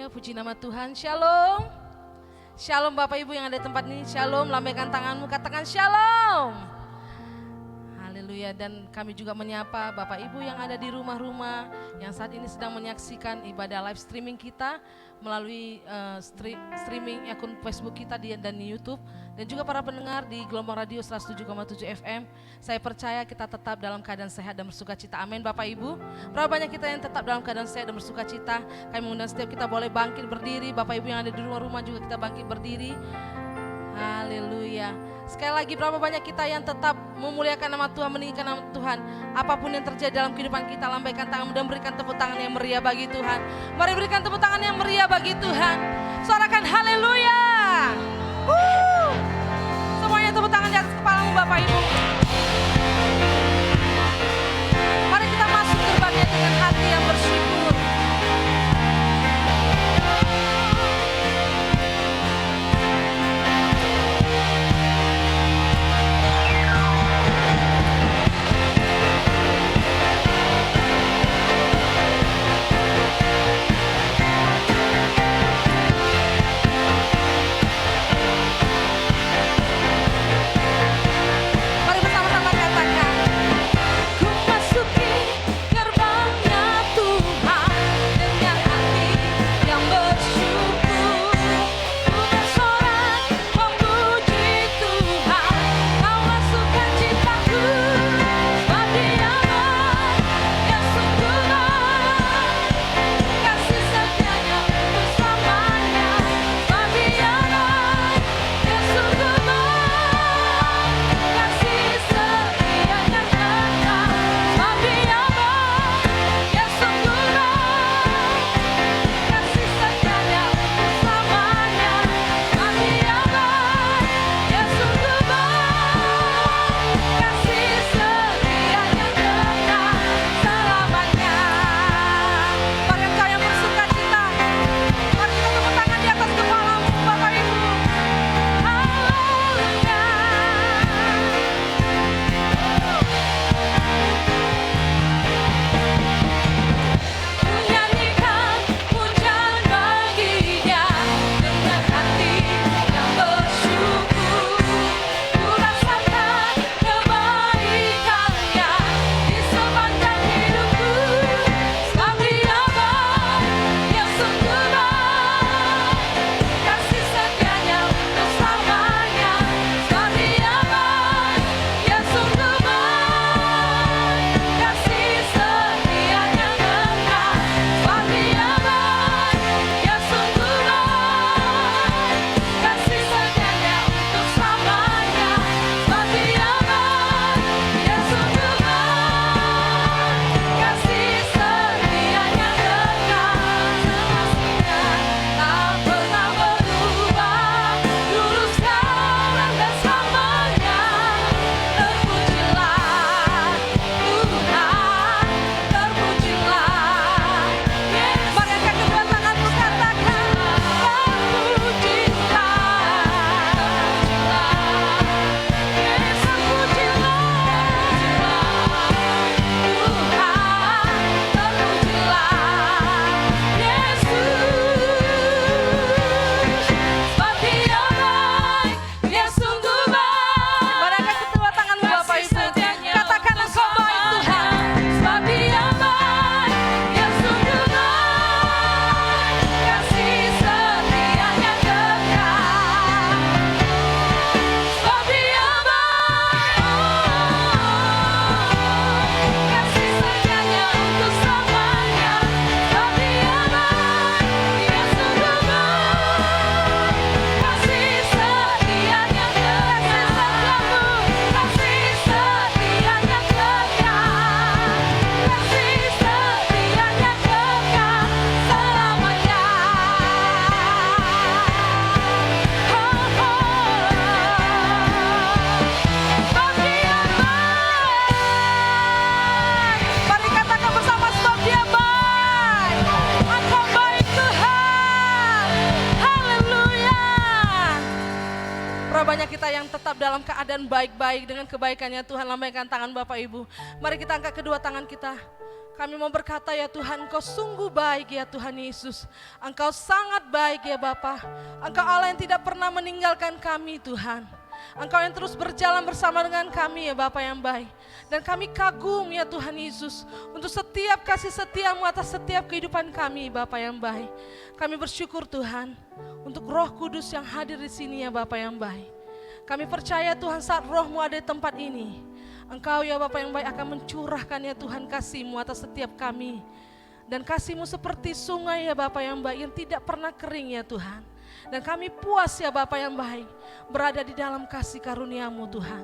Haleluya, puji nama Tuhan. Shalom. Shalom Bapak Ibu yang ada di tempat ini. Shalom, lambaikan tanganmu, katakan shalom. Haleluya, dan kami juga menyapa Bapak Ibu yang ada di rumah-rumah yang saat ini sedang menyaksikan ibadah live streaming kita melalui streaming akun Facebook kita dan di YouTube, dan juga para pendengar di gelombang radio 107,7 FM. Saya percaya kita tetap dalam keadaan sehat dan bersuka cita. Amin Bapak Ibu. Berapa banyak kita yang tetap dalam keadaan sehat dan bersuka cita? Kami mengundang setiap kita boleh bangkit berdiri. Bapak Ibu yang ada di rumah-rumah juga kita bangkit berdiri. Haleluya. Sekali lagi, berapa banyak kita yang tetap memuliakan nama Tuhan, meninggikan nama Tuhan. Apapun yang terjadi dalam kehidupan kita, lambaikan tangan dan berikan tepuk tangan yang meriah bagi Tuhan. Mari berikan tepuk tangan yang meriah bagi Tuhan. Suarakan haleluya. Semuanya tepuk tangan di atas kepalamu Bapak Ibu. Mari kita masuk gerbangnya dengan hati yang bersyukur. Ku masuki gerbangnya Tuhan. banyak kita yang tetap dalam keadaan baik-baik dengan kebaikannya Tuhan. Lambaikan tangan Bapak Ibu. Mari kita angkat kedua tangan kita. Kami mau berkata ya Tuhan, Engkau sungguh baik ya Tuhan Yesus. Engkau sangat baik ya Bapa. Engkau Allah yang tidak pernah meninggalkan kami Tuhan. Engkau yang terus berjalan bersama dengan kami ya Bapa yang baik. Dan kami kagum ya Tuhan Yesus untuk setiap kasih setiamu atas setiap kehidupan kami Bapa yang baik. Kami bersyukur Tuhan untuk Roh Kudus yang hadir di sini ya Bapa yang baik. Kami percaya Tuhan saat Roh-Mu ada di tempat ini, Engkau ya Bapa yang baik akan mencurahkan ya Tuhan kasih-Mu atas setiap kami. Dan kasih-Mu seperti sungai ya Bapa yang baik yang tidak pernah kering ya Tuhan. Dan kami puas ya Bapa yang baik berada di dalam kasih karunia-Mu Tuhan.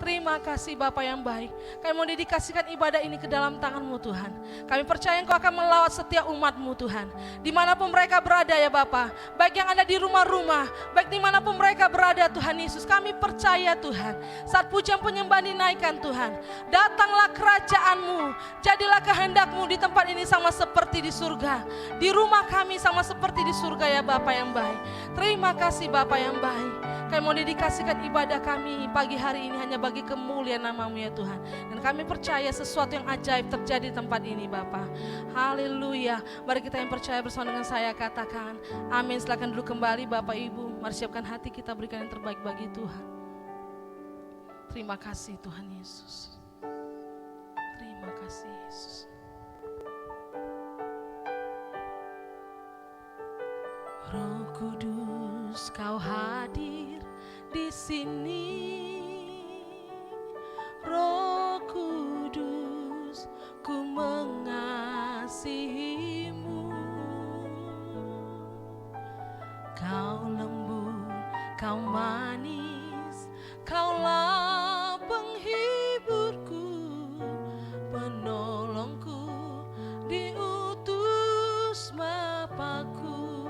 Terima kasih Bapa yang baik. Kami mau dedikasikan ibadah ini ke dalam tangan-Mu Tuhan. Kami percaya Engkau akan melawat setiap umat-Mu Tuhan. Dimanapun mereka berada ya Bapa, baik yang ada di rumah-rumah, baik dimanapun mereka berada Tuhan Yesus. Kami percaya Tuhan, saat pujian penyembahan dinaikkan Tuhan, datanglah kerajaan-Mu, jadilah kehendak-Mu di tempat ini sama seperti di surga. Di rumah kami sama seperti di surga ya Bapa yang baik. Terima kasih Bapa yang baik. Kami mau dedikasikan ibadah kami pagi hari ini hanya bagi kemuliaan nama-Mu ya Tuhan. Dan kami percaya sesuatu yang ajaib terjadi di tempat ini Bapa. Haleluya. Mari kita yang percaya bersama dengan saya katakan amin. Silakan duduk kembali Bapak Ibu. Mari siapkan hati kita, berikan yang terbaik bagi Tuhan. Terima kasih Tuhan Yesus. Terima kasih Yesus. Roh Kudus, Kau hadir di sini. Roh Kudus, ku mengasihi-Mu. Kau lembut, Kau manis, Kaulah penghiburku, penolongku, diutus Bapa-Ku.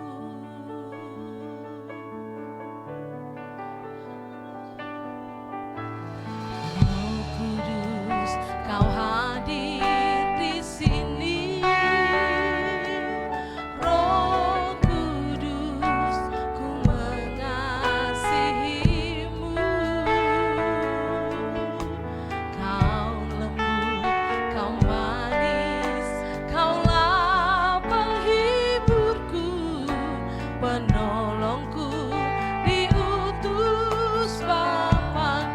Kau hadir di sini, Roh Kudus, ku mengasihi-Mu. Kau lembut, Kau manis, Kaulah penghiburku, penolongku, diutus Bapa-Ku.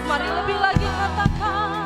Mari lebih lagi katakan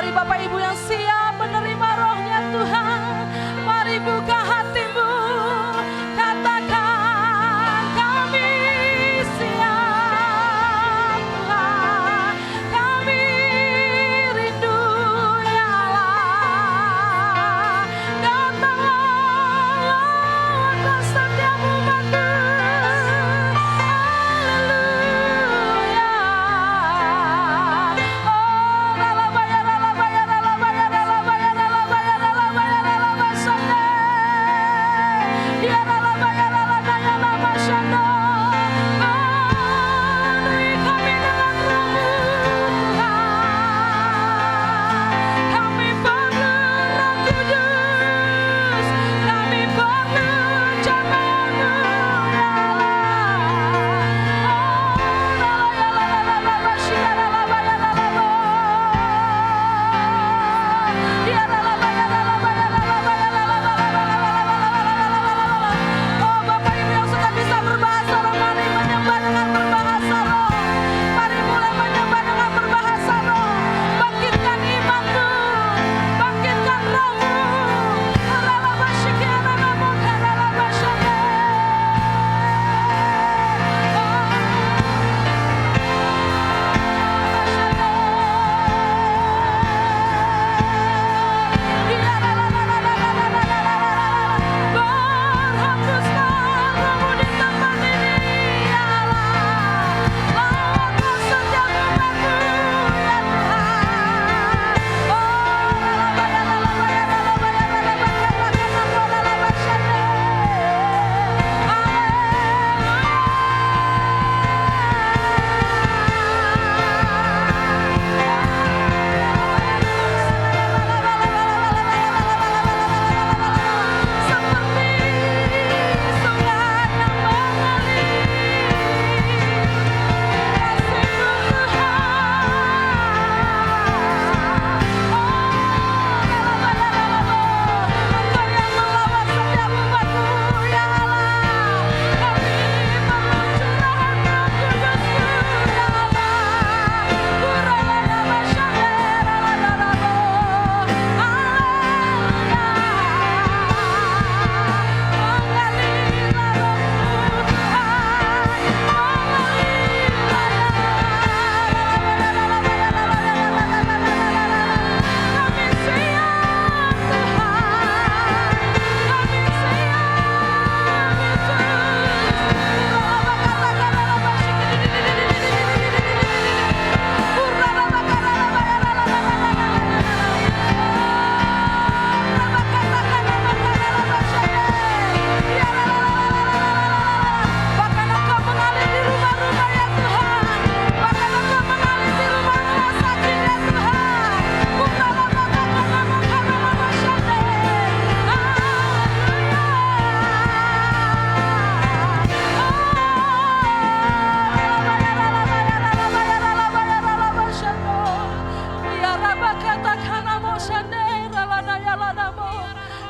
Mari Bapak Ibu yang siap menerima rohnya Tuhan, mari buka hatimu, katakan kami siap Tuhan, kami rindu ya Allah, datanglah atas setiap umat-Mu.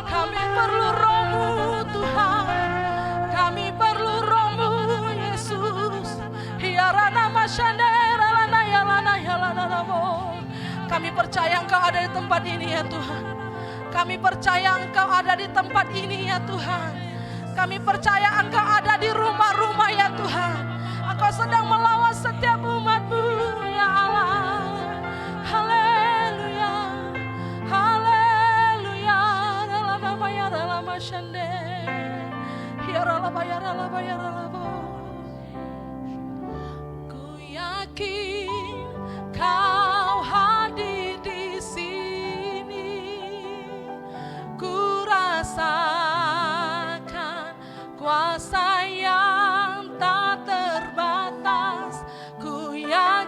Kami perlu roh-Mu Tuhan, kami perlu roh-Mu Yesus. Kami percaya Engkau ada di tempat ini ya Tuhan. Kami percaya Engkau ada di tempat ini ya Tuhan. Kami percaya Engkau ada di rumah-rumah ya Tuhan. Engkau sedang melawat setiap umat-Mu ya Allah. Haleluya, haleluya. Dalam nama ya dalam asyande. Ya ralaba ya ralaba ya ralaba. Ku yakin Kau hadir di sini. Ku rasakan kuasa yang tak terbatas. Ku yakin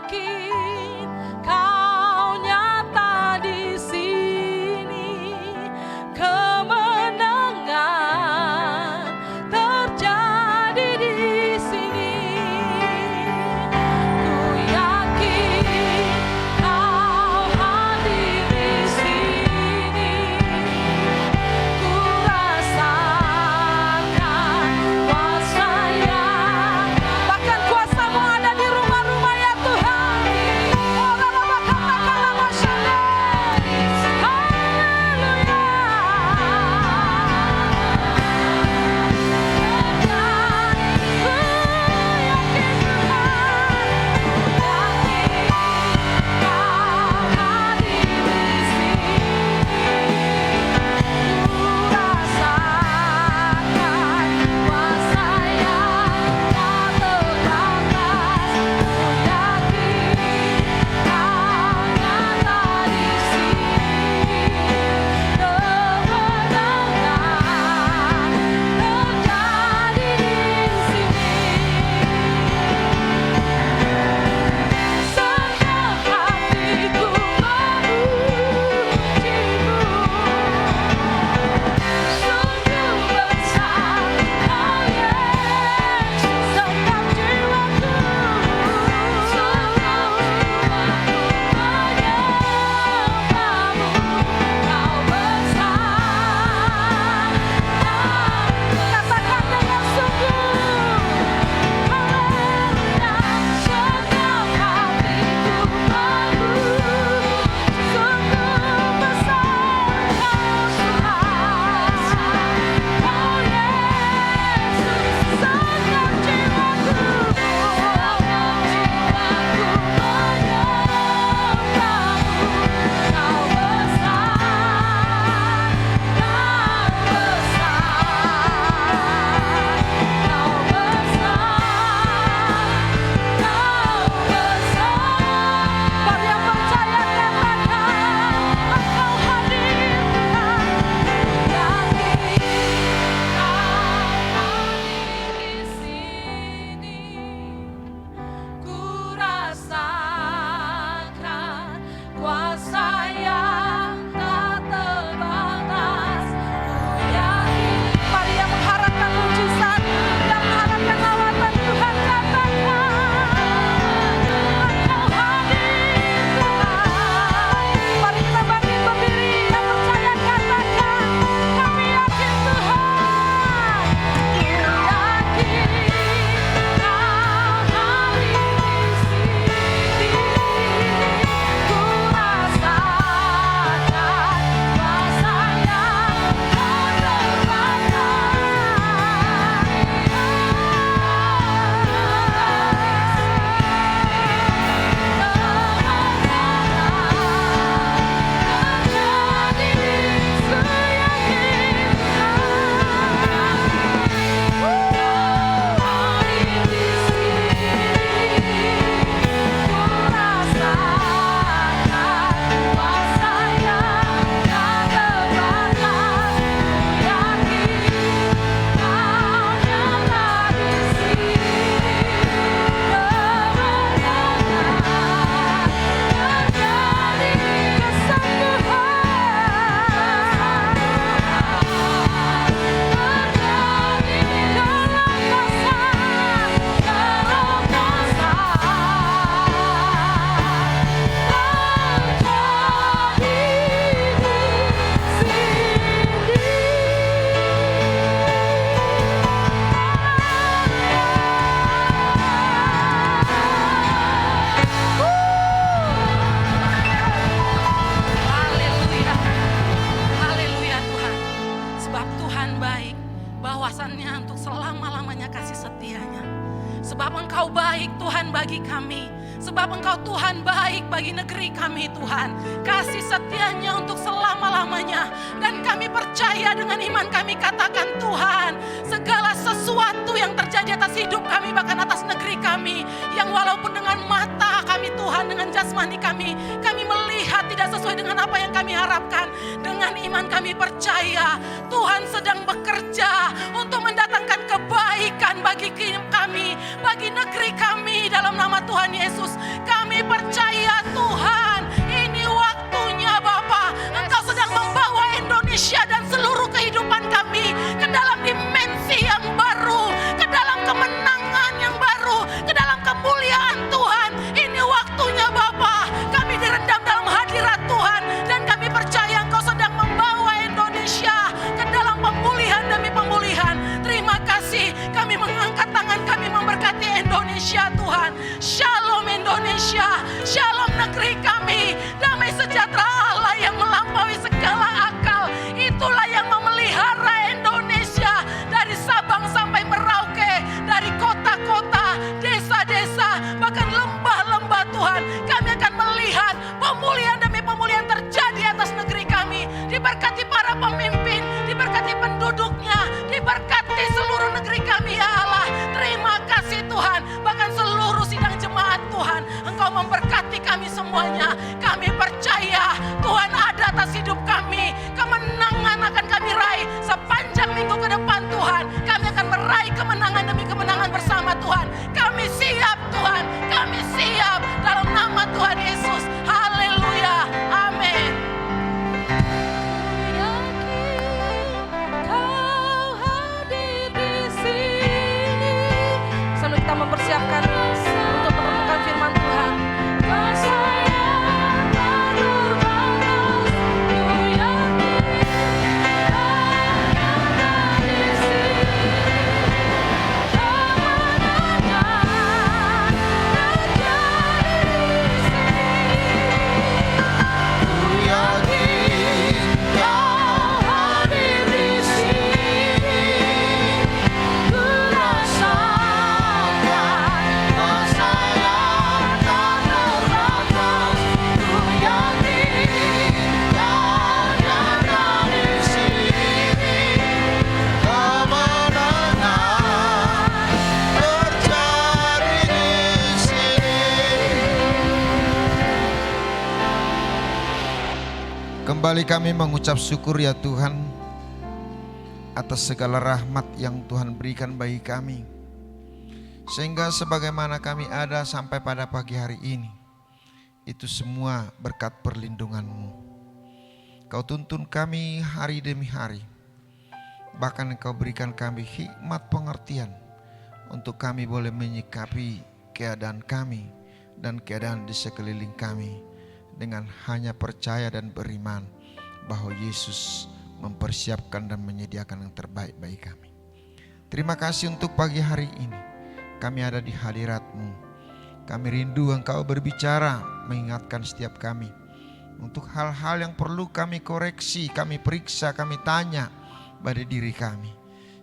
Sebab Engkau baik Tuhan bagi kami. Sebab Engkau Tuhan baik bagi negeri kami Tuhan. Kasih setianya untuk selama-lamanya. Dan kami percaya dengan iman kami katakan Tuhan, segala sesuatu yang terjadi atas hidup kami, bahkan atas negeri kami, yang walaupun dengan mata kami Tuhan, dengan jasmani kami melihat tidak sesuai dengan apa yang kami harapkan. Dengan iman kami percaya Tuhan sedang bekerja untuk mendatangkan kebaikan bagi kami, bagi negeri kami dalam nama Tuhan Yesus. Kami percaya Tuhan, ini waktunya Bapa. Engkau sedang membawa Indonesia dan seluruh kehidupan kami ke dalam dimensi yang baru, ke dalam kemenangan yang baru, ke dalam kemuliaan Tuhan. Ini waktunya Bapa. Kami direndam dalam hadirat Tuhan dan kami percaya Engkau sedang membawa Indonesia ke dalam pemulihan demi pemulihan. Terima kasih, kami mengangkat tangan kami memberkati Indonesia Tuhan. Shalom Indonesia, shalom negeri kami. Damai sejahtera Allah yang melampaui segala akal, itulah yang memelihara Indonesia dari Sabang sampai Merauke, dari kota-kota, desa-desa, bahkan lembah-lembah Tuhan. Kami akan melihat pemulihan demi pemulihan terjadi atas negeri kami. Diberkati para pemimpin, diberkati penduduknya, diberkati seluruh negeri kami ya Allah. Terima kasih Tuhan, bahkan seluruh sidang jemaat Tuhan, Engkau memberkati kami semuanya. Kami percaya Tuhan ada atas hidup kami. Kemenangan akan kami raih sepanjang minggu ke depan Tuhan. Kami akan meraih kemenangan demi kemenangan bersama Tuhan. Kami siap Tuhan, kami siap dalam nama Tuhan Yesus. Haleluya, amin. Sambil kita mempersiapkan untuk merenungkan firman Tuhan. Kembali kami mengucap syukur ya Tuhan atas segala rahmat yang Tuhan berikan bagi kami. Sehingga sebagaimana kami ada sampai pada pagi hari ini, itu semua berkat perlindungan-Mu. Kau tuntun kami hari demi hari. Bahkan Engkau berikan kami hikmat pengertian untuk kami boleh menyikapi keadaan kami dan keadaan di sekeliling kami dengan hanya percaya dan beriman bahwa Yesus mempersiapkan dan menyediakan yang terbaik bagi kami. Terima kasih untuk pagi hari ini. Kami ada di hadirat-Mu. Kami rindu Engkau berbicara, mengingatkan setiap kami untuk hal-hal yang perlu kami koreksi, kami periksa, kami tanya pada diri kami.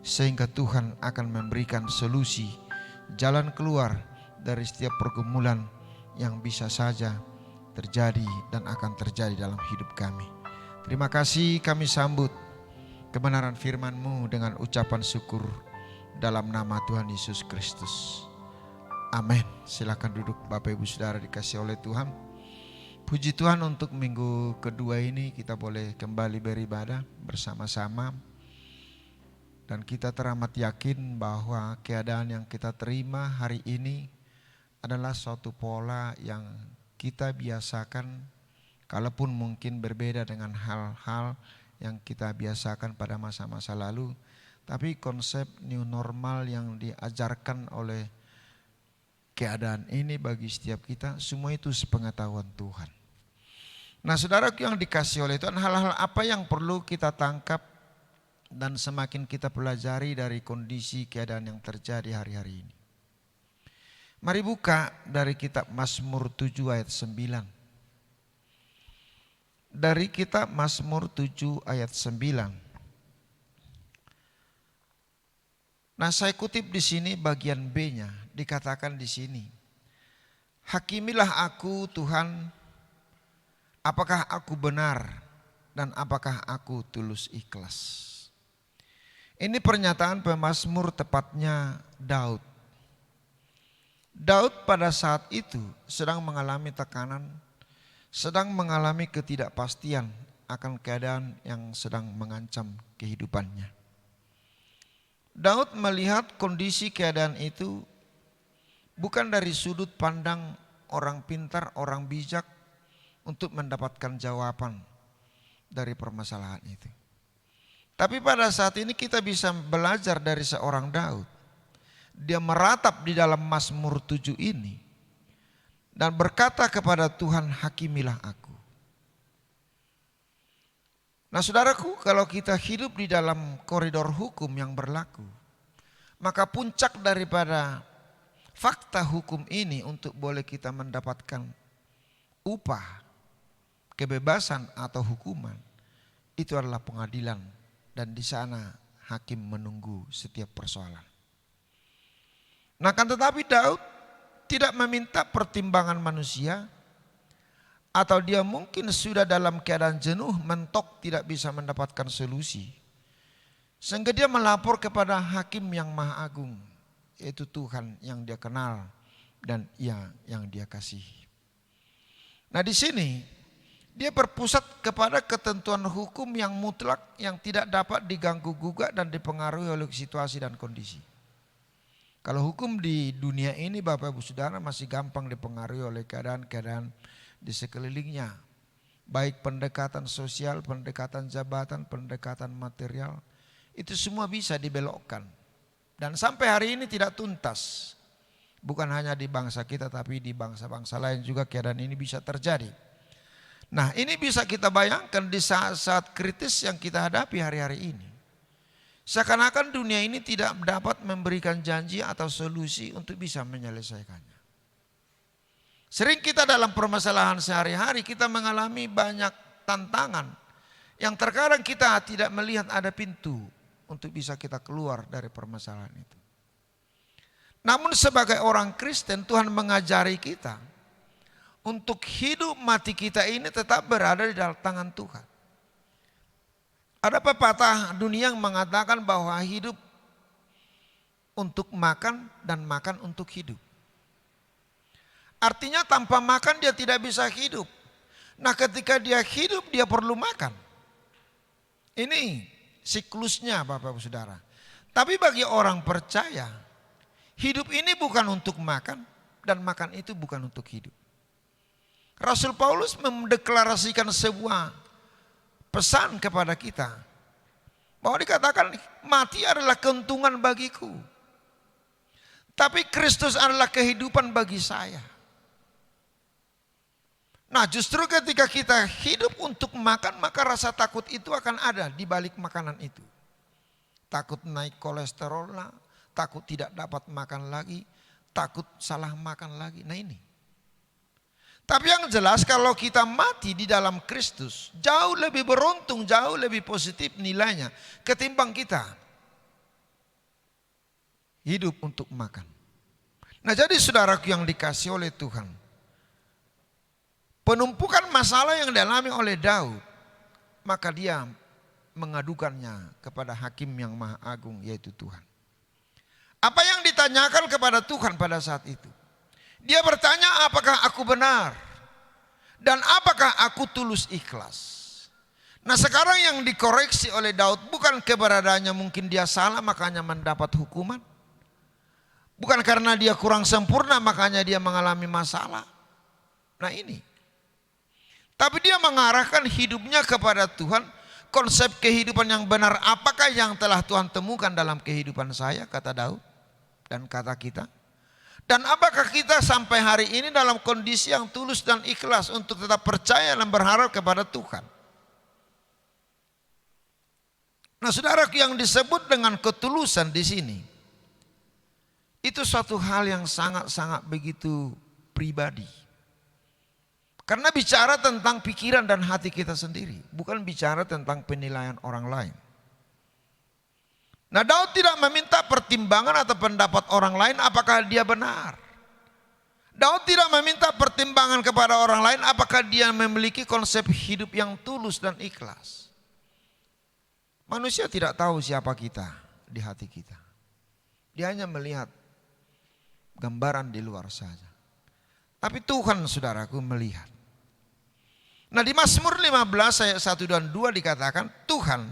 Sehingga Tuhan akan memberikan solusi, jalan keluar dari setiap pergumulan yang bisa saja terjadi dan akan terjadi dalam hidup kami. Terima kasih, kami sambut kebenaran firman-Mu dengan ucapan syukur dalam nama Tuhan Yesus Kristus. Amin. Silakan duduk Bapak Ibu Saudara dikasih oleh Tuhan. Puji Tuhan untuk minggu kedua ini kita boleh kembali beribadah bersama-sama. Dan kita teramat yakin bahwa keadaan yang kita terima hari ini adalah suatu pola yang kita biasakan, kalaupun mungkin berbeda dengan hal-hal yang kita biasakan pada masa-masa lalu. Tapi konsep new normal yang diajarkan oleh keadaan ini bagi setiap kita, semua itu sepengetahuan Tuhan. Nah saudaraku yang dikasih oleh Tuhan, hal-hal apa yang perlu kita tangkap dan semakin kita pelajari dari kondisi keadaan yang terjadi hari-hari ini. Mari buka dari kitab Mazmur 7 ayat 9. Dari kitab Mazmur 7 ayat 9. Nah, saya kutip di sini bagian B-nya, dikatakan di sini, hakimilah aku Tuhan, apakah aku benar dan apakah aku tulus ikhlas. Ini pernyataan pemazmur, tepatnya Daud. Daud pada saat itu sedang mengalami tekanan, sedang mengalami ketidakpastian akan keadaan yang sedang mengancam kehidupannya. Daud melihat kondisi keadaan itu bukan dari sudut pandang orang pintar, orang bijak untuk mendapatkan jawaban dari permasalahan itu. Tapi pada saat ini kita bisa belajar dari seorang Daud. Dia meratap di dalam Mazmur 7 ini dan berkata kepada Tuhan, hakimilah aku. Nah saudaraku, kalau kita hidup di dalam koridor hukum yang berlaku, maka puncak daripada fakta hukum ini untuk boleh kita mendapatkan upah, kebebasan atau hukuman, itu adalah pengadilan, dan di sana hakim menunggu setiap persoalan. Nah kan tetapi Daud tidak meminta pertimbangan manusia, atau dia mungkin sudah dalam keadaan jenuh, mentok, tidak bisa mendapatkan solusi. Sehingga dia melapor kepada hakim yang maha agung, yaitu Tuhan yang dia kenal dan yang dia kasihi. Nah di sini dia berpusat kepada ketentuan hukum yang mutlak, yang tidak dapat diganggu gugat dan dipengaruhi oleh situasi dan kondisi. Kalau hukum di dunia ini Bapak Ibu Saudara masih gampang dipengaruhi oleh keadaan-keadaan di sekelilingnya. Baik pendekatan sosial, pendekatan jabatan, pendekatan material. Itu semua bisa dibelokkan. Dan sampai hari ini tidak tuntas. Bukan hanya di bangsa kita tapi di bangsa-bangsa lain juga keadaan ini bisa terjadi. Nah ini bisa kita bayangkan di saat-saat kritis yang kita hadapi hari-hari ini. Seakan-akan dunia ini tidak dapat memberikan janji atau solusi untuk bisa menyelesaikannya. Sering kita dalam permasalahan sehari-hari kita mengalami banyak tantangan yang terkadang kita tidak melihat ada pintu untuk bisa kita keluar dari permasalahan itu. Namun sebagai orang Kristen Tuhan mengajari kita untuk hidup mati kita ini tetap berada di dalam tangan Tuhan. Ada pepatah dunia yang mengatakan bahwa hidup untuk makan dan makan untuk hidup. Artinya tanpa makan dia tidak bisa hidup. Nah ketika dia hidup dia perlu makan. Ini siklusnya Bapak Ibu Saudara. Tapi bagi orang percaya, hidup ini bukan untuk makan dan makan itu bukan untuk hidup. Rasul Paulus mendeklarasikan sebuah pesan kepada kita bahwa dikatakan mati adalah keuntungan bagiku, tapi Kristus adalah kehidupan bagi saya. Nah justru ketika kita hidup untuk makan, maka rasa takut itu akan ada di balik makanan itu. Takut naik kolesterol lah, takut tidak dapat makan lagi, takut salah makan lagi. Nah ini. Tapi yang jelas kalau kita mati di dalam Kristus, jauh lebih beruntung, jauh lebih positif nilainya ketimbang kita hidup untuk makan. Nah jadi saudaraku yang dikasih oleh Tuhan, penumpukan masalah yang dialami oleh Daud, maka dia mengadukannya kepada hakim yang maha agung yaitu Tuhan. Apa yang ditanyakan kepada Tuhan pada saat itu? Dia bertanya, apakah aku benar? Dan apakah aku tulus ikhlas? Nah sekarang yang dikoreksi oleh Daud bukan keberadaannya mungkin dia salah makanya mendapat hukuman. Bukan karena dia kurang sempurna makanya dia mengalami masalah. Nah ini. Tapi dia mengarahkan hidupnya kepada Tuhan. Konsep kehidupan yang benar apakah yang telah Tuhan temukan dalam kehidupan saya, kata Daud dan kata kita. Dan apakah kita sampai hari ini dalam kondisi yang tulus dan ikhlas untuk tetap percaya dan berharap kepada Tuhan. Nah saudara yang disebut dengan ketulusan di sini, itu suatu hal yang sangat-sangat begitu pribadi. Karena bicara tentang pikiran dan hati kita sendiri, bukan bicara tentang penilaian orang lain. Nah, Daud tidak meminta pertimbangan atau pendapat orang lain apakah dia benar. Daud tidak meminta pertimbangan kepada orang lain apakah dia memiliki konsep hidup yang tulus dan ikhlas. Manusia tidak tahu siapa kita di hati kita. Dia hanya melihat gambaran di luar saja. Tapi Tuhan, saudaraku, melihat. Nah, di Mazmur 15 ayat 1 dan 2 dikatakan, Tuhan,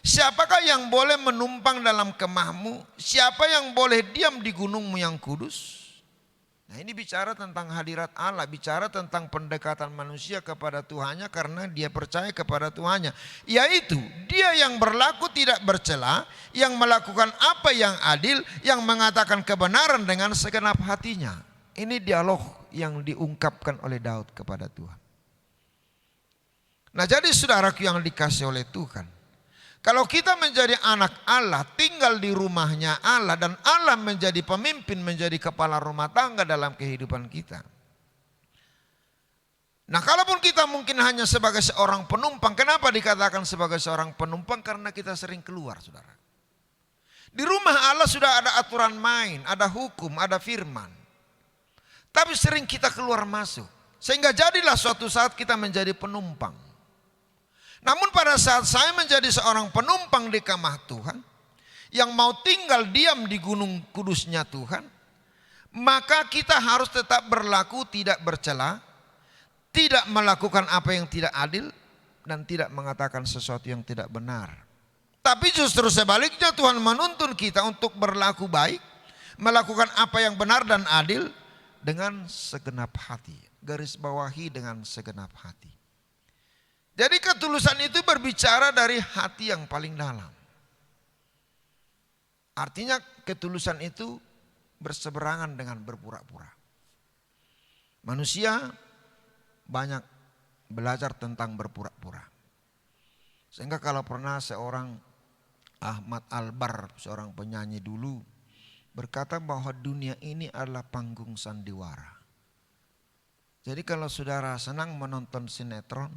siapakah yang boleh menumpang dalam kemahmu? Siapa yang boleh diam di gunungmu yang kudus? Nah, ini bicara tentang hadirat Allah, bicara tentang pendekatan manusia kepada Tuhannya karena dia percaya kepada Tuhannya. Yaitu dia yang berlaku tidak bercela, yang melakukan apa yang adil, yang mengatakan kebenaran dengan segenap hatinya. Ini dialog yang diungkapkan oleh Daud kepada Tuhan. Nah, jadi saudaraku yang dikasih oleh Tuhan, kalau kita menjadi anak Allah, tinggal di rumahnya Allah, dan Allah menjadi pemimpin, menjadi kepala rumah tangga dalam kehidupan kita. Nah, kalaupun kita mungkin hanya sebagai seorang penumpang, kenapa dikatakan sebagai seorang penumpang? Karena kita sering keluar, saudara. Di rumah Allah sudah ada aturan main, ada hukum, ada firman. Tapi sering kita keluar masuk, sehingga jadilah suatu saat kita menjadi penumpang. Namun pada saat saya menjadi seorang penumpang di kemah Tuhan, yang mau tinggal diam di gunung kudusnya Tuhan, maka kita harus tetap berlaku tidak bercela, tidak melakukan apa yang tidak adil, dan tidak mengatakan sesuatu yang tidak benar. Tapi justru sebaliknya Tuhan menuntun kita untuk berlaku baik, melakukan apa yang benar dan adil dengan segenap hati. Garis bawahi dengan segenap hati. Jadi ketulusan itu berbicara dari hati yang paling dalam. Artinya ketulusan itu berseberangan dengan berpura-pura. Manusia banyak belajar tentang berpura-pura. Sehingga kalau pernah seorang Ahmad Albar, seorang penyanyi dulu, berkata bahwa dunia ini adalah panggung sandiwara. Jadi kalau saudara senang menonton sinetron,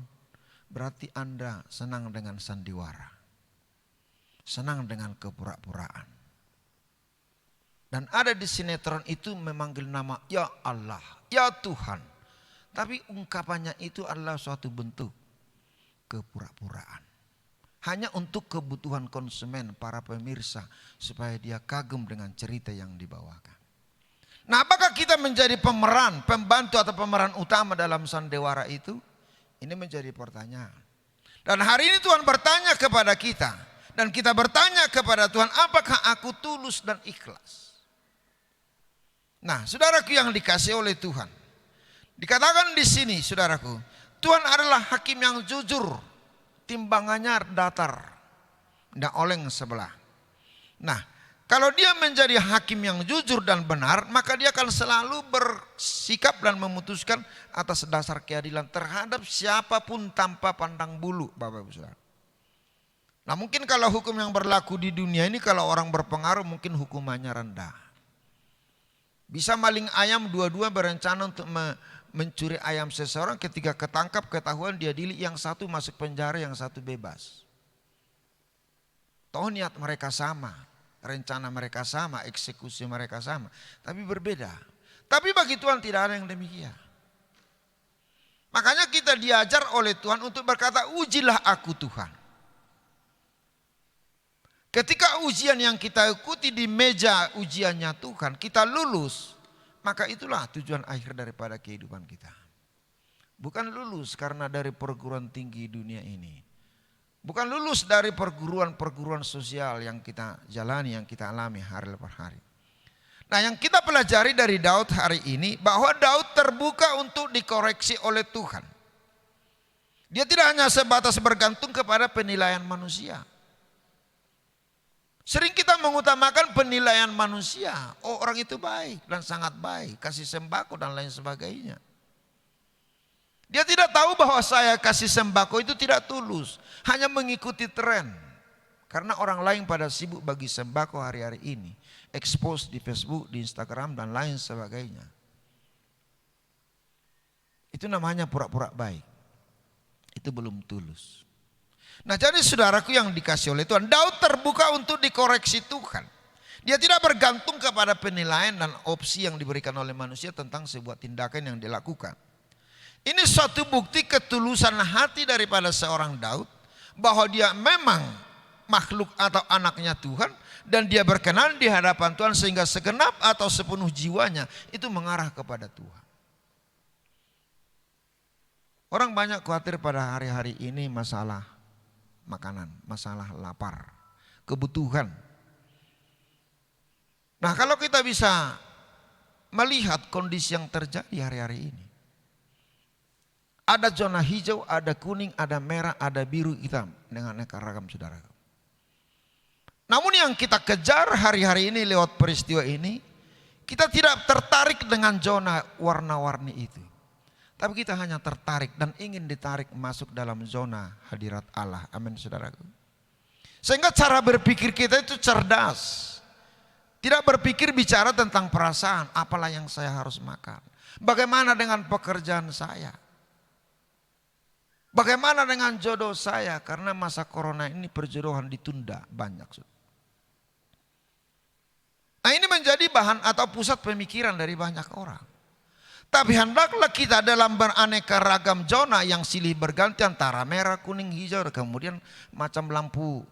berarti Anda senang dengan sandiwara. Senang dengan kepura-puraan. Dan ada di sinetron itu memanggil nama ya Allah, ya Tuhan. Tapi ungkapannya itu adalah suatu bentuk kepura-puraan. Hanya untuk kebutuhan konsumen, para pemirsa, supaya dia kagum dengan cerita yang dibawakan. Nah, apakah kita menjadi pemeran, pembantu atau pemeran utama dalam sandiwara itu? Ini menjadi pertanyaan. Dan hari ini Tuhan bertanya kepada kita. Dan kita bertanya kepada Tuhan, apakah aku tulus dan ikhlas? Nah, saudaraku yang dikasihi oleh Tuhan. Dikatakan di sini, saudaraku, Tuhan adalah hakim yang jujur. Timbangannya datar, tidak oleng sebelah. Nah, kalau dia menjadi hakim yang jujur dan benar, maka dia akan selalu bersikap dan memutuskan atas dasar keadilan terhadap siapapun tanpa pandang bulu, Bapak Ibu Saudara. Nah, mungkin kalau hukum yang berlaku di dunia ini, kalau orang berpengaruh mungkin hukumannya rendah. Bisa maling ayam, dua-dua berencana untuk mencuri ayam seseorang, ketika ketangkap ketahuan dia dilik, yang satu masuk penjara, yang satu bebas. Toh niat mereka sama. Rencana mereka sama, eksekusi mereka sama, tapi berbeda. Tapi bagi Tuhan tidak ada yang demikian. Makanya kita diajar oleh Tuhan untuk berkata, ujilah aku Tuhan. Ketika ujian yang kita ikuti di meja ujiannya Tuhan, kita lulus, maka itulah tujuan akhir daripada kehidupan kita. Bukan lulus karena dari perguruan tinggi dunia ini. Bukan lulus dari perguruan-perguruan sosial yang kita jalani, yang kita alami hari per hari. Nah, yang kita pelajari dari Daud hari ini, bahwa Daud terbuka untuk dikoreksi oleh Tuhan. Dia tidak hanya sebatas bergantung kepada penilaian manusia. Sering kita mengutamakan penilaian manusia. Oh, orang itu baik dan sangat baik, kasih sembako dan lain sebagainya. Dia tidak tahu bahwa saya kasih sembako itu tidak tulus, hanya mengikuti tren. Karena orang lain pada sibuk bagi sembako hari-hari ini, expose di Facebook, di Instagram dan lain sebagainya. Itu namanya pura-pura baik. Itu belum tulus. Nah jadi saudaraku yang dikasih oleh Tuhan, Daud terbuka untuk dikoreksi Tuhan. Dia tidak bergantung kepada penilaian dan opsi yang diberikan oleh manusia tentang sebuah tindakan yang dilakukan. Ini suatu bukti ketulusan hati daripada seorang Daud, bahwa dia memang makhluk atau anaknya Tuhan, dan dia berkenan di hadapan Tuhan sehingga segenap atau sepenuh jiwanya itu mengarah kepada Tuhan. Orang banyak khawatir pada hari-hari ini masalah makanan, masalah lapar, kebutuhan. Nah kalau kita bisa melihat kondisi yang terjadi hari-hari ini. Ada zona hijau, ada kuning, ada merah, ada biru, hitam dengan aneka ragam saudara. Namun yang kita kejar hari-hari ini lewat peristiwa ini, kita tidak tertarik dengan zona warna-warni itu. Tapi kita hanya tertarik dan ingin ditarik masuk dalam zona hadirat Allah. Amin saudaraku. Sehingga cara berpikir kita itu cerdas. Tidak berpikir bicara tentang perasaan, apalah yang saya harus makan. Bagaimana dengan pekerjaan saya? Bagaimana dengan jodoh saya? Karena masa corona ini perjodohan ditunda banyak. Nah ini menjadi bahan atau pusat pemikiran dari banyak orang. Tapi hendaklah kita dalam beraneka ragam zona yang silih berganti antara merah, kuning, hijau, kemudian macam lampu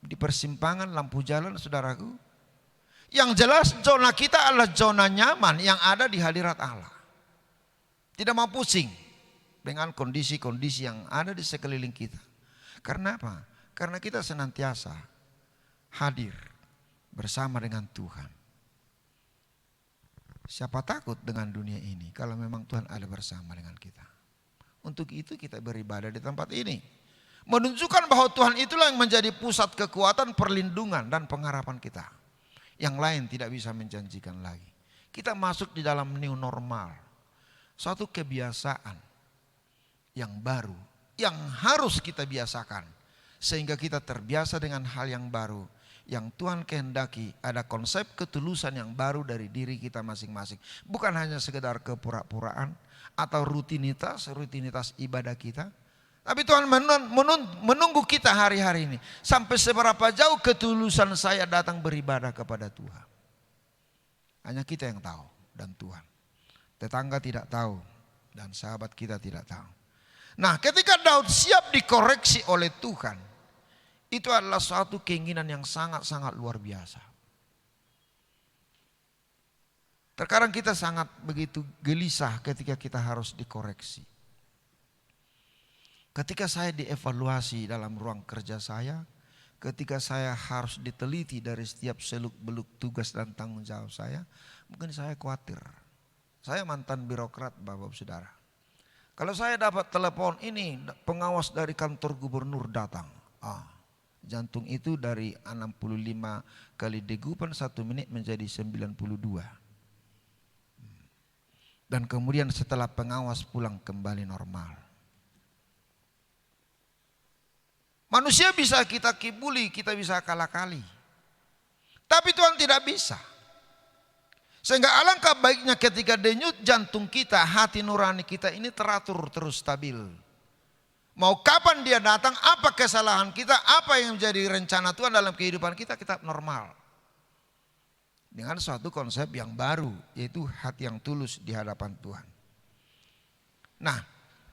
di persimpangan, lampu jalan saudaraku. Yang jelas zona kita adalah zona nyaman yang ada di hadirat Allah. Tidak mau pusing dengan kondisi-kondisi yang ada di sekeliling kita. Karena apa? Karena kita senantiasa hadir bersama dengan Tuhan. Siapa takut dengan dunia ini kalau memang Tuhan ada bersama dengan kita. Untuk itu kita beribadah di tempat ini. Menunjukkan bahwa Tuhan itulah yang menjadi pusat kekuatan, perlindungan dan pengharapan kita. Yang lain tidak bisa menjanjikan lagi. Kita masuk di dalam new normal. Suatu kebiasaan yang baru, yang harus kita biasakan. Sehingga kita terbiasa dengan hal yang baru. Yang Tuhan kehendaki, ada konsep ketulusan yang baru dari diri kita masing-masing. Bukan hanya sekedar kepura-puraan atau rutinitas ibadah kita. Tapi Tuhan menunggu kita hari-hari ini. Sampai seberapa jauh ketulusan saya datang beribadah kepada Tuhan. Hanya kita yang tahu dan Tuhan. Tetangga tidak tahu dan sahabat kita tidak tahu. Nah ketika Daud siap dikoreksi oleh Tuhan, itu adalah suatu keinginan yang sangat-sangat luar biasa. Terkadang kita sangat begitu gelisah ketika kita harus dikoreksi. Ketika saya dievaluasi dalam ruang kerja saya, ketika saya harus diteliti dari setiap seluk-beluk tugas dan tanggung jawab saya, mungkin saya khawatir. Saya mantan birokrat Bapak Saudara. Kalau saya dapat telepon ini pengawas dari kantor gubernur datang. Jantung itu dari 65 kali degupan 1 menit menjadi 92. Dan kemudian setelah pengawas pulang kembali normal. Manusia bisa kita kibuli, kita bisa kalah-kali. Tapi Tuhan tidak bisa. Sehingga alangkah baiknya ketika denyut jantung kita, hati nurani kita ini teratur terus stabil. Mau kapan dia datang, apa kesalahan kita, apa yang menjadi rencana Tuhan dalam kehidupan kita, kita normal. Dengan suatu konsep yang baru, yaitu hati yang tulus di hadapan Tuhan. Nah,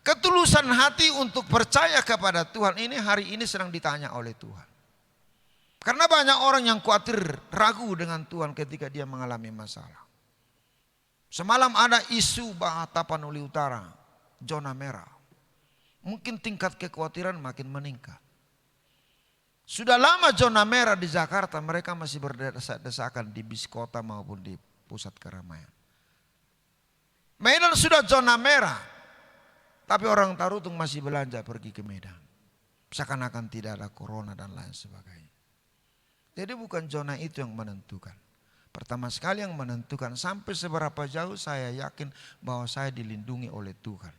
ketulusan hati untuk percaya kepada Tuhan ini hari ini sedang ditanya oleh Tuhan. Karena banyak orang yang khawatir, ragu dengan Tuhan ketika dia mengalami masalah. Semalam ada isu bahwa Tapanuli Utara, zona merah. Mungkin tingkat kekhawatiran makin meningkat. Sudah lama zona merah di Jakarta, mereka masih berdesak-desakan di bis kota maupun di pusat keramaian. Medan sudah zona merah, tapi orang Tarutung masih belanja pergi ke Medan. Seakan-akan tidak ada corona dan lain sebagainya. Jadi bukan zona itu yang menentukan. Pertama sekali yang menentukan sampai seberapa jauh saya yakin bahwa saya dilindungi oleh Tuhan.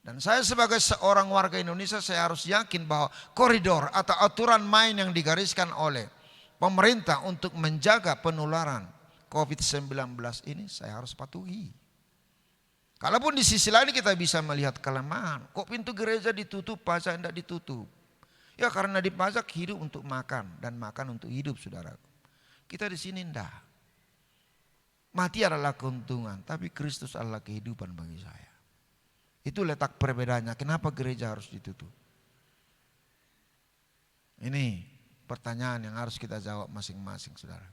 Dan saya sebagai seorang warga Indonesia saya harus yakin bahwa koridor atau aturan main yang digariskan oleh pemerintah untuk menjaga penularan COVID-19 ini saya harus patuhi. Kalaupun di sisi lain kita bisa melihat kelemahan, kok pintu gereja ditutup, pasar tidak ditutup. Ya karena dipajak hidup untuk makan dan makan untuk hidup, saudara. Kita di sini enggak. Mati adalah keuntungan, tapi Kristus adalah kehidupan bagi saya. Itu letak perbedaannya. Kenapa gereja harus ditutup? Ini pertanyaan yang harus kita jawab masing-masing, saudara.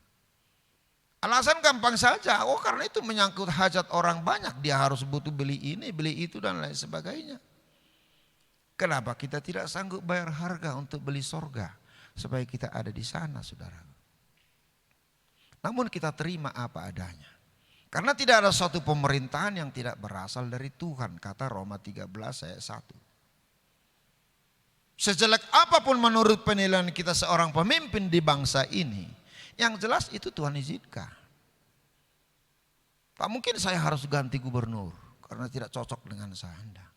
Alasan gampang saja, karena itu menyangkut hajat orang banyak. Dia harus butuh beli ini, beli itu dan lain sebagainya. Kenapa kita tidak sanggup bayar harga untuk beli sorga supaya kita ada di sana, saudara? Namun kita terima apa adanya. Karena tidak ada suatu pemerintahan yang tidak berasal dari Tuhan, kata Roma 13 ayat 1. Sejelek apapun menurut penilaian kita seorang pemimpin di bangsa ini, yang jelas itu Tuhan izinkan. Tak mungkin saya harus ganti gubernur karena tidak cocok dengan saya.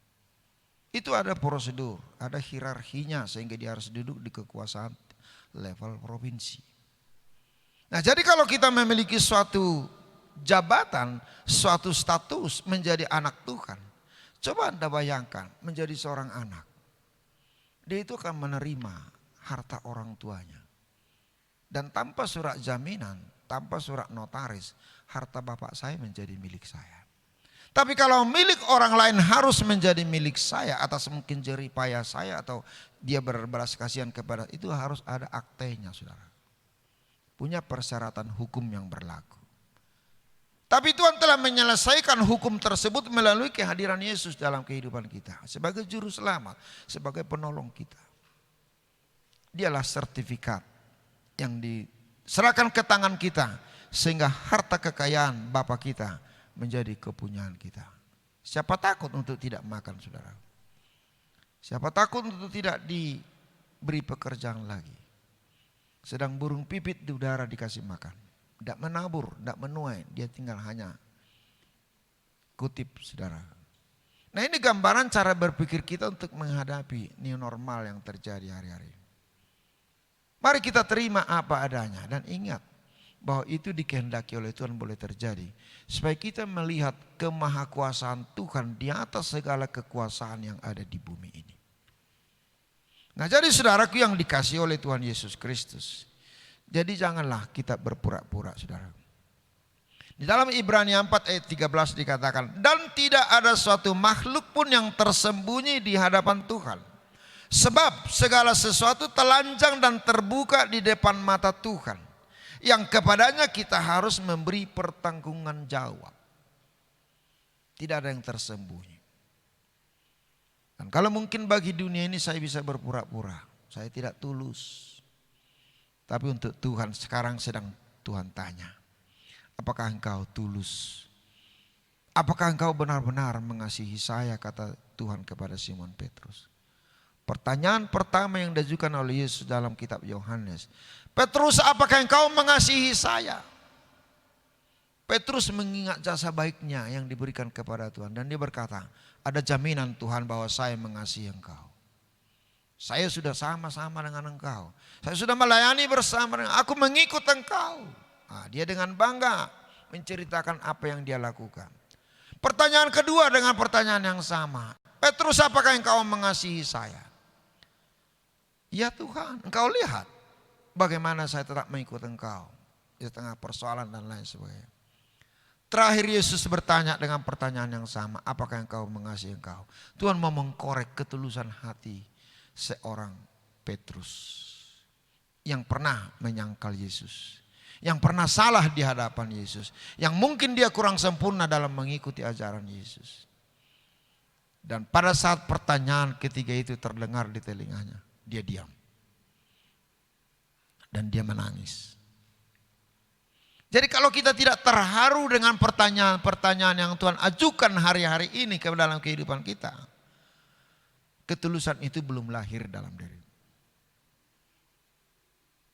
Itu ada prosedur, ada hierarkinya sehingga dia harus duduk di kekuasaan level provinsi. Nah, jadi kalau kita memiliki suatu jabatan, suatu status menjadi anak Tuhan, coba Anda bayangkan menjadi seorang anak. Dia itu akan menerima harta orang tuanya. Dan tanpa surat jaminan, tanpa surat notaris, harta bapak saya menjadi milik saya. Tapi kalau milik orang lain harus menjadi milik saya atas mungkin jerih payah saya atau dia berbelas kasihan kepada, itu harus ada aktenya, saudara. Punya persyaratan hukum yang berlaku. Tapi Tuhan telah menyelesaikan hukum tersebut melalui kehadiran Yesus dalam kehidupan kita. Sebagai juru selamat, sebagai penolong kita. Dialah sertifikat yang diserahkan ke tangan kita sehingga harta kekayaan Bapa kita menjadi kepunyaan kita. Siapa takut untuk tidak makan, saudara? Siapa takut untuk tidak diberi pekerjaan lagi? Sedang burung pipit di udara dikasih makan. Tidak menabur, tidak menuai, dia tinggal hanya kutip, saudara. Nah, ini gambaran cara berpikir kita untuk menghadapi new normal yang terjadi hari-hari. Mari kita terima apa adanya dan ingat bahwa itu dikehendaki oleh Tuhan boleh terjadi. Supaya kita melihat kemahakuasaan Tuhan di atas segala kekuasaan yang ada di bumi ini. Nah, jadi saudaraku yang dikasihi oleh Tuhan Yesus Kristus. Jadi janganlah kita berpura-pura, saudara. Di dalam Ibrani 4 ayat 13 dikatakan, dan tidak ada suatu makhluk pun yang tersembunyi di hadapan Tuhan. Sebab segala sesuatu telanjang dan terbuka di depan mata Tuhan, yang kepadanya kita harus memberi pertanggungan jawab. Tidak ada yang tersembunyi. Dan kalau mungkin bagi dunia ini saya bisa berpura-pura, saya tidak tulus. Tapi untuk Tuhan sekarang sedang Tuhan tanya, apakah engkau tulus? Apakah engkau benar-benar mengasihi saya, kata Tuhan kepada Simon Petrus. Pertanyaan pertama yang diajukan oleh Yesus dalam kitab Yohanes, Petrus, apakah engkau mengasihi saya? Petrus mengingat jasa baiknya yang diberikan kepada Tuhan dan dia berkata, ada jaminan Tuhan bahwa saya mengasihi engkau. Saya sudah sama-sama dengan engkau. Saya sudah melayani bersama dengan, aku mengikut engkau. Nah, dia dengan bangga menceritakan apa yang dia lakukan. Pertanyaan kedua dengan pertanyaan yang sama. Petrus, apakah engkau mengasihi saya? Ya Tuhan, engkau lihat bagaimana saya tetap mengikut engkau di tengah persoalan dan lain sebagainya. Terakhir Yesus bertanya dengan pertanyaan yang sama, apakah engkau mengasihi engkau? Tuhan mau mengkorek ketulusan hati seorang Petrus yang pernah menyangkal Yesus, yang pernah salah di hadapan Yesus, yang mungkin dia kurang sempurna dalam mengikuti ajaran Yesus. Dan pada saat pertanyaan ketiga itu terdengar di telinganya, dia diam dan dia menangis. Jadi kalau kita tidak terharu dengan pertanyaan-pertanyaan yang Tuhan ajukan hari-hari ini ke dalam kehidupan kita, ketulusan itu belum lahir dalam diri.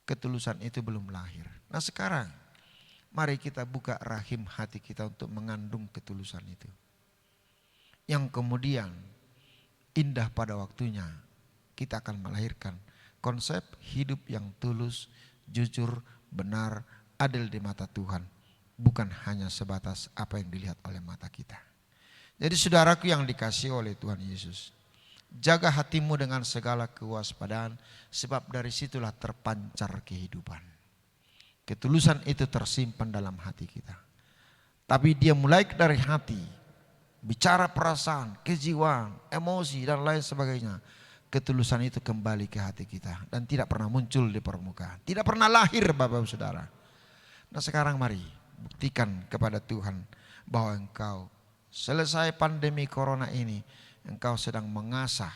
Ketulusan itu belum lahir. Nah sekarang mari kita buka rahim hati kita untuk mengandung ketulusan itu. Yang kemudian indah pada waktunya kita akan melahirkan konsep hidup yang tulus, jujur, benar, adil di mata Tuhan. Bukan hanya sebatas apa yang dilihat oleh mata kita. Jadi saudaraku yang dikasihi oleh Tuhan Yesus. Jaga hatimu dengan segala kewaspadaan, sebab dari situlah terpancar kehidupan. Ketulusan itu tersimpan dalam hati kita. Tapi dia mulai dari hati, bicara perasaan, kejiwaan, emosi dan lain sebagainya. Ketulusan itu kembali ke hati kita dan tidak pernah muncul di permukaan. Tidak pernah lahir Bapak Saudara. Nah sekarang mari buktikan kepada Tuhan bahwa engkau selesai pandemi corona ini, engkau sedang mengasah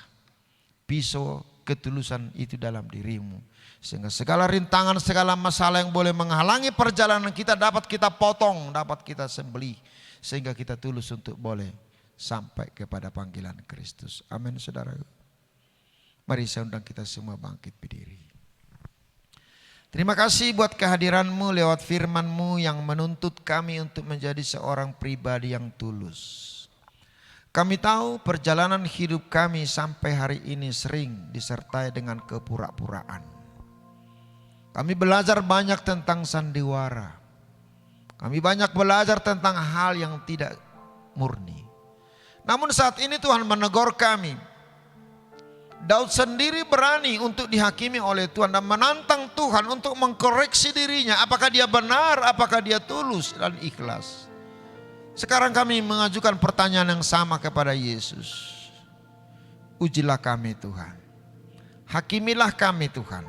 pisau ketulusan itu dalam dirimu. Sehingga segala rintangan, segala masalah yang boleh menghalangi perjalanan kita dapat kita potong, dapat kita sembelih. Sehingga kita tulus untuk boleh sampai kepada panggilan Kristus. Amin saudara. Mari saya undang kita semua bangkit berdiri. Terima kasih buat kehadiranmu lewat firman-Mu yang menuntut kami untuk menjadi seorang pribadi yang tulus. Kami tahu perjalanan hidup kami sampai hari ini sering disertai dengan kepura-puraan. Kami belajar banyak tentang sandiwara. Kami banyak belajar tentang hal yang tidak murni. Namun saat ini Tuhan menegur kami. Daud sendiri berani untuk dihakimi oleh Tuhan dan menantang Tuhan untuk mengkoreksi dirinya. Apakah dia benar, apakah dia tulus dan ikhlas. Sekarang kami mengajukan pertanyaan yang sama kepada Yesus. Ujilah kami Tuhan. Hakimilah kami Tuhan.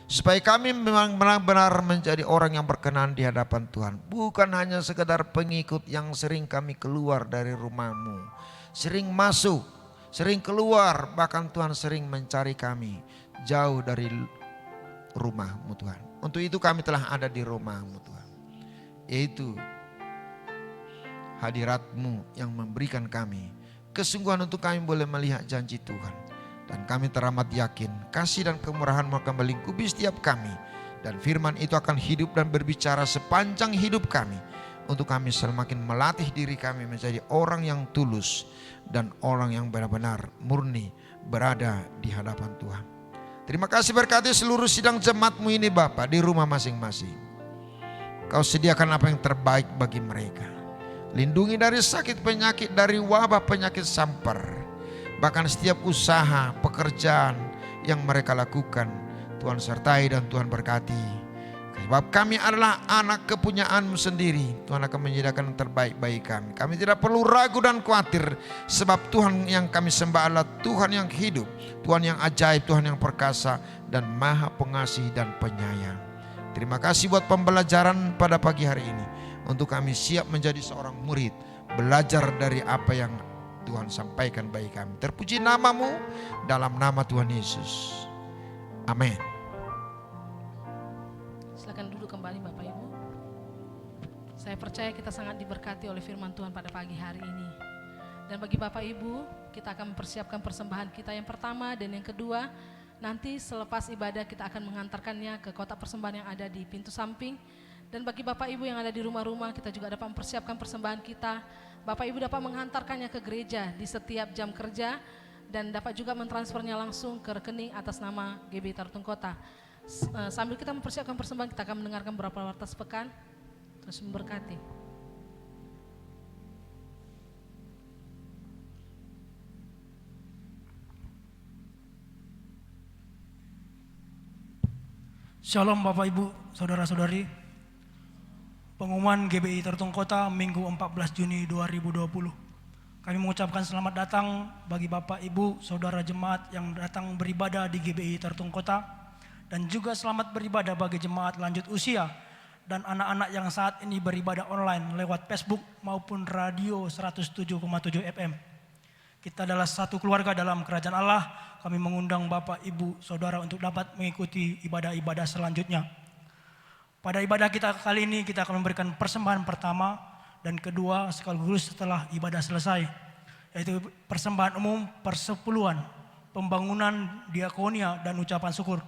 Supaya kami memang benar-benar menjadi orang yang berkenan di hadapan Tuhan. Bukan hanya sekedar pengikut yang sering kami keluar dari rumah-Mu. Sering masuk, sering keluar, bahkan Tuhan sering mencari kami jauh dari rumah-Mu Tuhan. Untuk itu kami telah ada di rumah-Mu Tuhan. Yaitu hadirat-Mu yang memberikan kami kesungguhan untuk kami boleh melihat janji Tuhan. Dan kami teramat yakin kasih dan kemurahan-Mu akan melingkupi setiap kami. Dan firman itu akan hidup dan berbicara sepanjang hidup kami. Untuk kami semakin melatih diri kami menjadi orang yang tulus. Dan orang yang benar-benar murni berada di hadapan Tuhan. Terima kasih berkati seluruh sidang jemaat-Mu ini Bapa di rumah masing-masing. Kau sediakan apa yang terbaik bagi mereka. Lindungi dari sakit penyakit, dari wabah penyakit sampar. Bahkan setiap usaha, pekerjaan yang mereka lakukan, Tuhan sertai dan Tuhan berkati. Sebab kami adalah anak kepunyaan-Mu sendiri. Tuhan akan menyediakan yang terbaik bagi kami. Kami tidak perlu ragu dan khawatir. Sebab Tuhan yang kami sembah adalah Tuhan yang hidup. Tuhan yang ajaib, Tuhan yang perkasa dan maha pengasih dan penyayang. Terima kasih buat pembelajaran pada pagi hari ini. Untuk kami siap menjadi seorang murid. Belajar dari apa yang Tuhan sampaikan bagi kami. Terpuji nama-Mu dalam nama Tuhan Yesus. Amin. Silakan duduk kembali Bapak Ibu. Saya percaya kita sangat diberkati oleh firman Tuhan pada pagi hari ini. Dan bagi Bapak Ibu, kita akan mempersiapkan persembahan kita yang pertama dan yang kedua. Nanti selepas ibadah kita akan mengantarkannya ke kotak persembahan yang ada di pintu samping. Dan bagi Bapak Ibu yang ada di rumah-rumah, kita juga dapat mempersiapkan persembahan kita. Bapak Ibu dapat menghantarkannya ke gereja di setiap jam kerja dan dapat juga mentransfernya langsung ke rekening atas nama GBI Tartung Kota. Sambil kita mempersiapkan persembahan, kita akan mendengarkan beberapa warta sepekan. Terus memberkati. Shalom Bapak Ibu, Saudara-saudari. Pengumuman GBI Tartung Kota Minggu 14 Juni 2020. Kami mengucapkan selamat datang bagi Bapak Ibu, Saudara jemaat yang datang beribadah di GBI Tartung Kota. Dan juga selamat beribadah bagi jemaat lanjut usia dan anak-anak yang saat ini beribadah online lewat Facebook maupun radio 107,7 FM. Kita adalah satu keluarga dalam kerajaan Allah. Kami mengundang Bapak, Ibu, Saudara untuk dapat mengikuti ibadah-ibadah selanjutnya. Pada ibadah kita kali ini kita akan memberikan persembahan pertama dan kedua sekaligus setelah ibadah selesai. Yaitu persembahan umum persepuluhan, pembangunan diakonia dan ucapan syukur.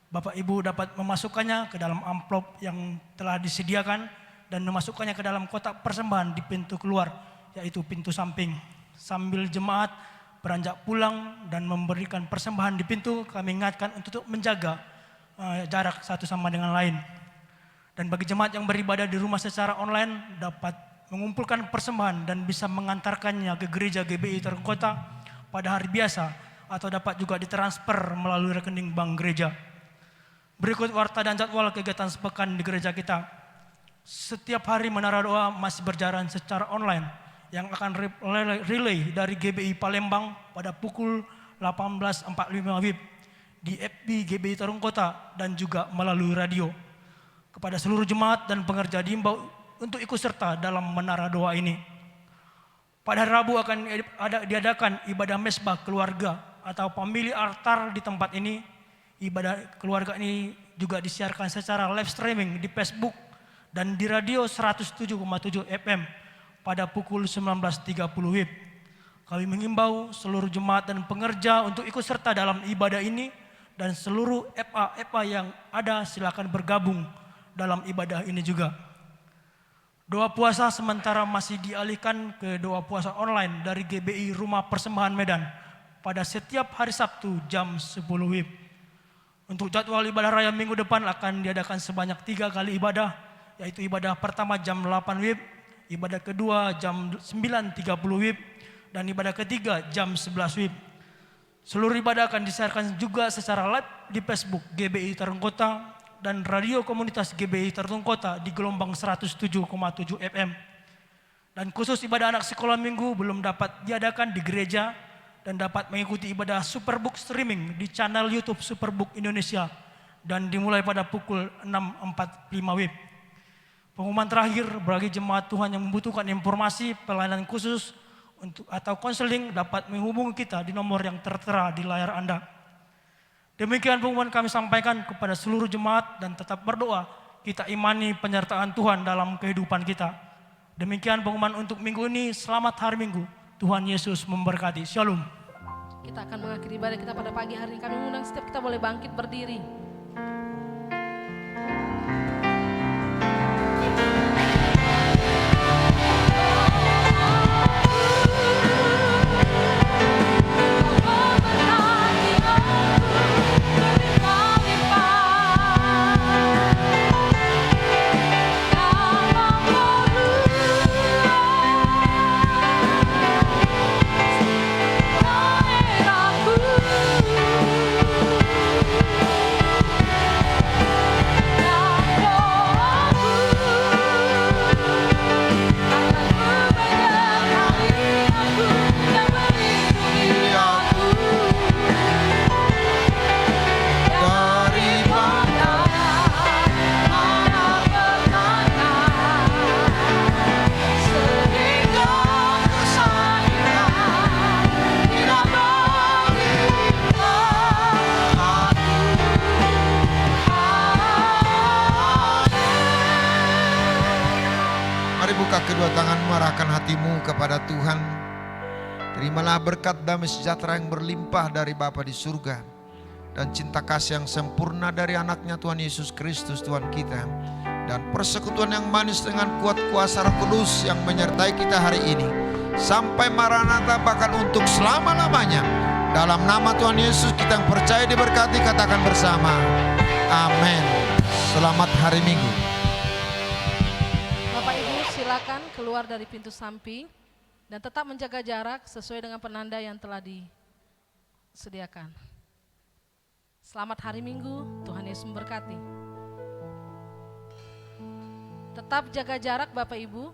Bapak Ibu dapat memasukkannya ke dalam amplop yang telah disediakan dan memasukkannya ke dalam kotak persembahan di pintu keluar, yaitu pintu samping. Sambil jemaat beranjak pulang dan memberikan persembahan di pintu, kami ingatkan untuk menjaga jarak satu sama dengan lain. Dan bagi jemaat yang beribadah di rumah secara online dapat mengumpulkan persembahan dan bisa mengantarkannya ke gereja GBI Tartung Kota pada hari biasa atau dapat juga ditransfer melalui rekening bank gereja. Berikut warta dan jadwal kegiatan sepekan di gereja kita. Setiap hari menara doa masih berjalan secara online yang akan relay dari GBI Palembang pada pukul 18.45 WIB di FB GBI Tarung Kota dan juga melalui radio. Kepada seluruh jemaat dan pengerja diimbau untuk ikut serta dalam menara doa ini. Pada hari Rabu akan diadakan ibadah mesbah keluarga atau family altar di tempat ini. Ibadah keluarga ini juga disiarkan secara live streaming di Facebook dan di radio 107,7 FM pada pukul 19.30 WIB. Kami mengimbau seluruh jemaat dan pengerja untuk ikut serta dalam ibadah ini dan seluruh FA yang ada silakan bergabung dalam ibadah ini juga. Doa puasa sementara masih dialihkan ke doa puasa online dari GBI Rumah Persembahan Medan pada setiap hari Sabtu jam 10 WIB. Untuk jadwal ibadah raya minggu depan akan diadakan sebanyak 3 kali ibadah, yaitu ibadah pertama jam 8 WIB, ibadah kedua jam 9.30 WIB, dan ibadah ketiga jam 11 WIB. Seluruh ibadah akan disiarkan juga secara live di Facebook GBI Tarung Kota dan radio komunitas GBI Tarung Kota di gelombang 107,7 FM. Dan khusus ibadah anak sekolah minggu belum dapat diadakan di gereja dan dapat mengikuti ibadah Superbook streaming di channel YouTube Superbook Indonesia dan dimulai pada pukul 6.45 WIB. Pengumuman terakhir bagi jemaat Tuhan yang membutuhkan informasi pelayanan khusus atau konseling dapat menghubungi kita di nomor yang tertera di layar Anda. Demikian pengumuman kami sampaikan kepada seluruh jemaat dan tetap berdoa kita imani penyertaan Tuhan dalam kehidupan kita. Demikian pengumuman untuk minggu ini. Selamat hari Minggu. Tuhan Yesus memberkati. Shalom. Kita akan mengakhiri ibadah kita pada pagi hari ini. Kami mengundang setiap kita boleh bangkit berdiri. Kedua tanganmu, arahkan hatimu kepada Tuhan. Terimalah berkat damai sejahtera yang berlimpah dari Bapa di surga dan cinta kasih yang sempurna dari anaknya Tuhan Yesus Kristus Tuhan kita, dan persekutuan yang manis dengan kuat kuasa Roh Kudus yang menyertai kita hari ini sampai Maranatha, bahkan untuk selama-lamanya. Dalam nama Tuhan Yesus kita yang percaya diberkati, katakan bersama amin. Selamat hari Minggu. Silakan keluar dari pintu samping dan tetap menjaga jarak sesuai dengan penanda yang telah disediakan. Selamat hari Minggu, Tuhan Yesus memberkati. Tetap jaga jarak Bapak Ibu.